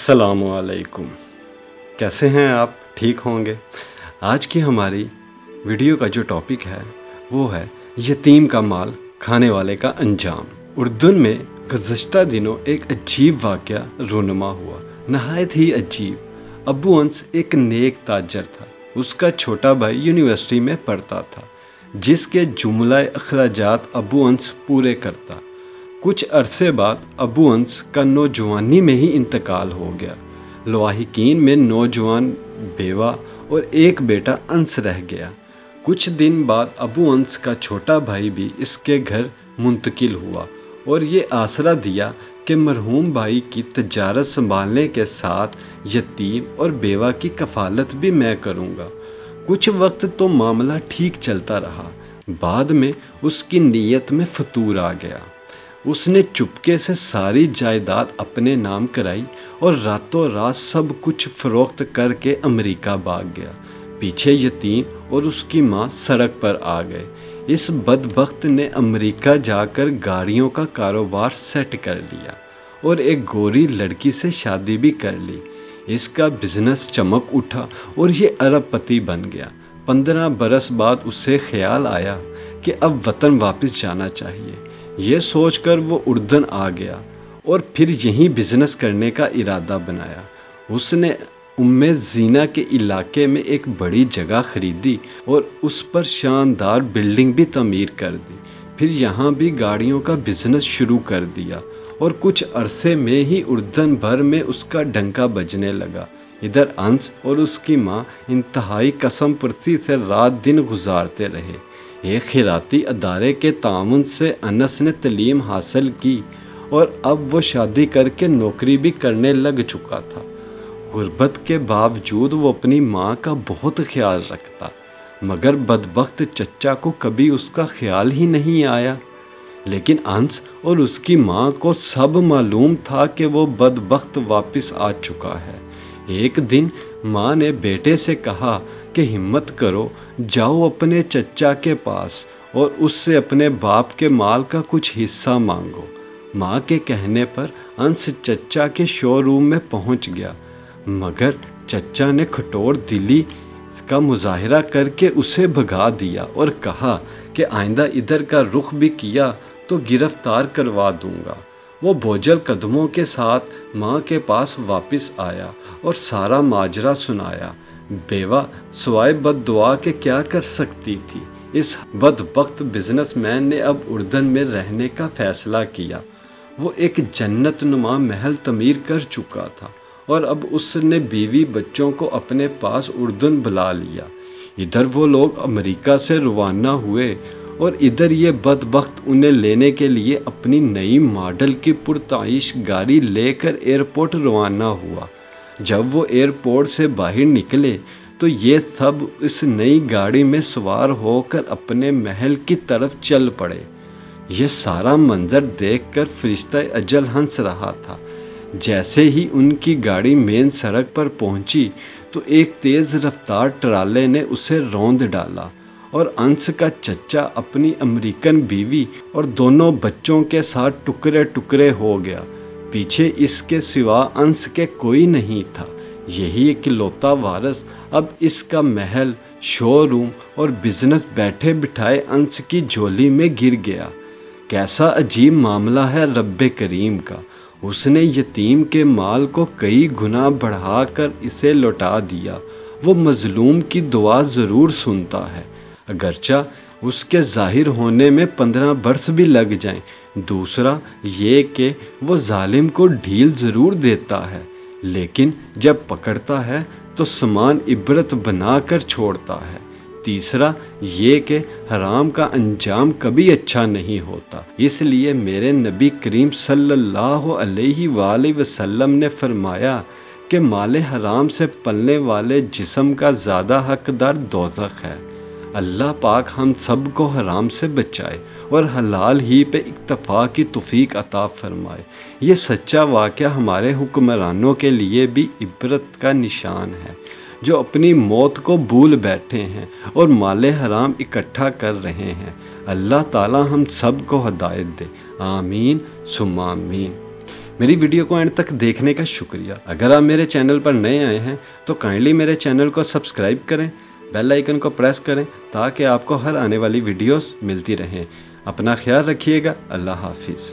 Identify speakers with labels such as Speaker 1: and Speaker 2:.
Speaker 1: अस्सलाम वालेकुम। कैसे हैं आप? ठीक होंगे। आज की हमारी वीडियो का जो टॉपिक है वो है यतीम का माल खाने वाले का अंजाम। उर्दू में गुज़श्ता दिनों एक अजीब वाक़या रूनुमा हुआ, नहायत ही अजीब। अबू अंस एक नेक ताजर था। उसका छोटा भाई यूनिवर्सिटी में पढ़ता था, जिसके जुमला अखराजात अबू अंस पूरे करता। कुछ अरसे बाद अबू अंस का नौजवानी में ही इंतकाल हो गया। लवाहिकीन में नौजवान बेवा और एक बेटा अंस रह गया। कुछ दिन बाद अबू अंस का छोटा भाई भी इसके घर मुंतकिल हुआ और ये आसरा दिया कि मरहूम भाई की तजारत संभालने के साथ यतीम और बेवा की कफालत भी मैं करूँगा। कुछ वक्त तो मामला ठीक चलता रहा। बाद में उसकी नीयत में फतूर आ गया। उसने चुपके से सारी जायदाद अपने नाम कराई और रातों रात सब कुछ फ़रोख्त करके अमेरिका भाग गया। पीछे यतीम और उसकी माँ सड़क पर आ गए। इस बदबख्त ने अमेरिका जाकर गाड़ियों का कारोबार सेट कर लिया और एक गोरी लड़की से शादी भी कर ली। इसका बिजनेस चमक उठा और ये अरबपति बन गया। 15 बरस बाद उसे ख्याल आया कि अब वतन वापस जाना चाहिए। ये सोचकर वो उर्दन आ गया और फिर यहीं बिजनेस करने का इरादा बनाया। उसने उम्मे ज़ीना के इलाके में एक बड़ी जगह खरीदी और उस पर शानदार बिल्डिंग भी तमीर कर दी। फिर यहाँ भी गाड़ियों का बिजनेस शुरू कर दिया और कुछ अरसे में ही उर्दन भर में उसका डंका बजने लगा। इधर अंस और उसकी माँ इंतहाई कसम पुरसी से रात दिन गुजारते रहे। एक खिराती अदारे के तामुन से अनस ने तलीम हासिल की और अब वो शादी करके नौकरी भी करने लग चुका था। गुर्बत के बावजूद वो अपनी माँ का बहुत ख्याल रखता, मगर बदबख्त चच्चा को कभी उसका ख्याल ही नहीं आया। लेकिन अंस और उसकी माँ को सब मालूम था कि वो बदबख्त वापस आ चुका है। एक दिन माँ ने बेटे से कहा कि हिम्मत करो, जाओ अपने चच्चा के पास और उससे अपने बाप के माल का कुछ हिस्सा मांगो। माँ के कहने पर अंस चच्चा के शोरूम में पहुँच गया, मगर चच्चा ने खटोर दिली का मुजाहिरा करके उसे भगा दिया और कहा कि आइंदा इधर का रुख भी किया तो गिरफ्तार करवा दूंगा। वो बोझल कदमों के साथ माँ के पास वापस आया और सारा माजरा सुनाया। बेवा सवाए बद्दुआ के क्या कर सकती थी। इस बदबख्त बिजनेसमैन ने अब उर्दन में रहने का फैसला किया। वो एक जन्नत नुमा महल तमीर कर चुका था और अब उसने बीवी बच्चों को अपने पास उर्दन बुला लिया। इधर वो लोग अमेरिका से रवाना हुए और इधर ये बदबख्त उन्हें लेने के लिए अपनी नई मॉडल की पुरताइश गाड़ी लेकर एयरपोर्ट रवाना हुआ। जब वो एयरपोर्ट से बाहर निकले तो ये सब इस नई गाड़ी में सवार होकर अपने महल की तरफ चल पड़े। ये सारा मंजर देखकर फरिश्ता अजल हंस रहा था। जैसे ही उनकी गाड़ी मेन सड़क पर पहुंची तो एक तेज़ रफ्तार ट्राले ने उसे रौंद डाला और अंस का चच्चा अपनी अमेरिकन बीवी और दोनों बच्चों के साथ टुकड़े टुकड़े हो गया। पीछे इसके सिवा अंस के कोई नहीं था। यही इकलौता वारिस अब इसका महल, शोरूम और बिजनेस बैठे बिठाए अंस की झोली में गिर गया। कैसा अजीब मामला है रब्बे करीम का। उसने यतीम के माल को कई गुना बढ़ाकर इसे लौटा दिया। वो मजलूम की दुआ ज़रूर सुनता है, अगरचा उसके ज़ाहिर होने में 15 बरस भी लग जाएं। दूसरा ये कि वो जालिम को ढील ज़रूर देता है, लेकिन जब पकड़ता है तो समान इबरत बना कर छोड़ता है। तीसरा ये कि हराम का अंजाम कभी अच्छा नहीं होता। इसलिए मेरे नबी करीम सल्लल्लाहु अलैहि वसल्लम ने फरमाया कि माले हराम से पलने वाले जिस्म का ज़्यादा हकदार दोज़ख है। अल्लाह पाक हम सब को हराम से बचाए और हलाल ही पे इक्तफा की तौफीक अता फरमाए। ये सच्चा वाक़या हमारे हुक्मरानों के लिए भी इबरत का निशान है, जो अपनी मौत को भूल बैठे हैं और माले हराम इकट्ठा कर रहे हैं। अल्लाह ताला हम सब को हदायत दे, आमीन सुम्मा आमीन। میری ویڈیو کو اینڈ تک دیکھنے کا شکریہ۔ اگر آپ میرے چینل پر نئے آئے ہیں تو کائنڈلی میرے چینل کو سبسکرائب کریں، بیل آئیکن کو پریس کریں تاکہ آپ کو ہر آنے والی ویڈیوز ملتی رہیں۔ اپنا خیال رکھیے گا۔ اللہ حافظ۔